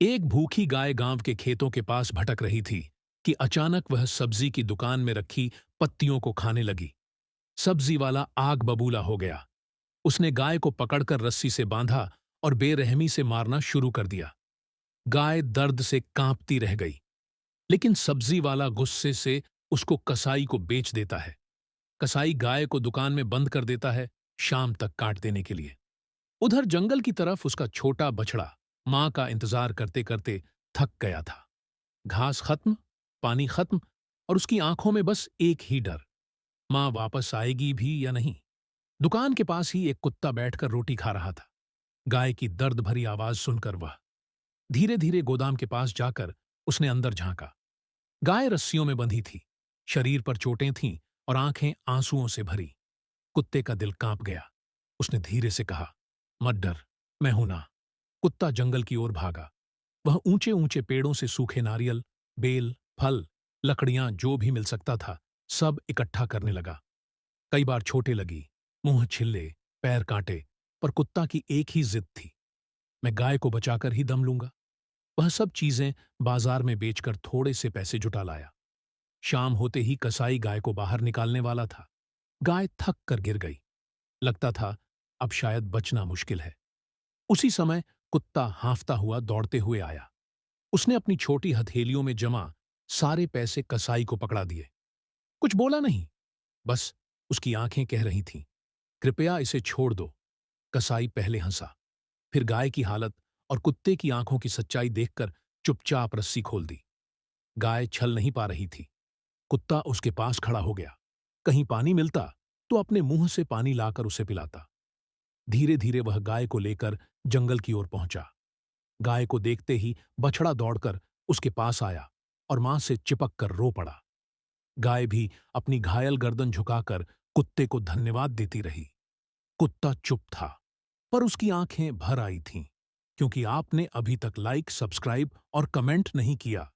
एक भूखी गाय गांव के खेतों के पास भटक रही थी कि अचानक वह सब्जी की दुकान में रखी पत्तियों को खाने लगी। सब्जी वाला आग बबूला हो गया। उसने गाय को पकड़कर रस्सी से बांधा और बेरहमी से मारना शुरू कर दिया। गाय दर्द से कांपती रह गई, लेकिन सब्जी वाला गुस्से से उसको कसाई को बेच देता है। कसाई गाय को दुकान में बंद कर देता है, शाम तक काट देने के लिए। उधर जंगल की तरफ उसका छोटा बछड़ा मां का इंतजार करते करते थक गया था। घास खत्म, पानी खत्म, और उसकी आंखों में बस एक ही डर, मां वापस आएगी भी या नहीं। दुकान के पास ही एक कुत्ता बैठकर रोटी खा रहा था। गाय की दर्द भरी आवाज सुनकर वह धीरे धीरे गोदाम के पास जाकर उसने अंदर झांका। गाय रस्सियों में बंधी थी, शरीर पर चोटें थीं और आंखें आंसुओं से भरी। कुत्ते का दिल कांप गया। उसने धीरे से कहा, मत डर, मैं हूं ना। कुत्ता जंगल की ओर भागा। वह ऊंचे ऊंचे पेड़ों से सूखे नारियल, बेल, फल, लकड़ियां जो भी मिल सकता था, सब इकट्ठा करने लगा। कई बार छोटे लगी, मुंह छिल्ले, पैर काटे, पर कुत्ता की एक ही जिद थी, मैं गाय को बचाकर ही दम लूंगा। वह सब चीजें बाजार में बेचकर थोड़े से पैसे जुटा लाया। शाम होते ही कसाई गाय को बाहर निकालने वाला था। गाय थक कर गिर गई। लगता था अब शायद बचना मुश्किल है। उसी समय कुत्ता हांफता हुआ दौड़ते हुए आया। उसने अपनी छोटी हथेलियों में जमा सारे पैसे कसाई को पकड़ा दिए। कुछ बोला नहीं, बस उसकी आंखें कह रही थीं, कृपया इसे छोड़ दो। कसाई पहले हंसा, फिर गाय की हालत और कुत्ते की आंखों की सच्चाई देखकर चुपचाप रस्सी खोल दी। गाय छल नहीं पा रही थी। कुत्ता उसके पास खड़ा हो गया। कहीं पानी मिलता तो अपने मुंह से पानी लाकर उसे पिलाता। धीरे धीरे वह गाय को लेकर जंगल की ओर पहुंचा। गाय को देखते ही बछड़ा दौड़कर उसके पास आया और मां से चिपक कर रो पड़ा। गाय भी अपनी घायल गर्दन झुकाकर कुत्ते को धन्यवाद देती रही। कुत्ता चुप था, पर उसकी आंखें भर आई थीं, क्योंकि आपने अभी तक लाइक, सब्सक्राइब और कमेंट नहीं किया।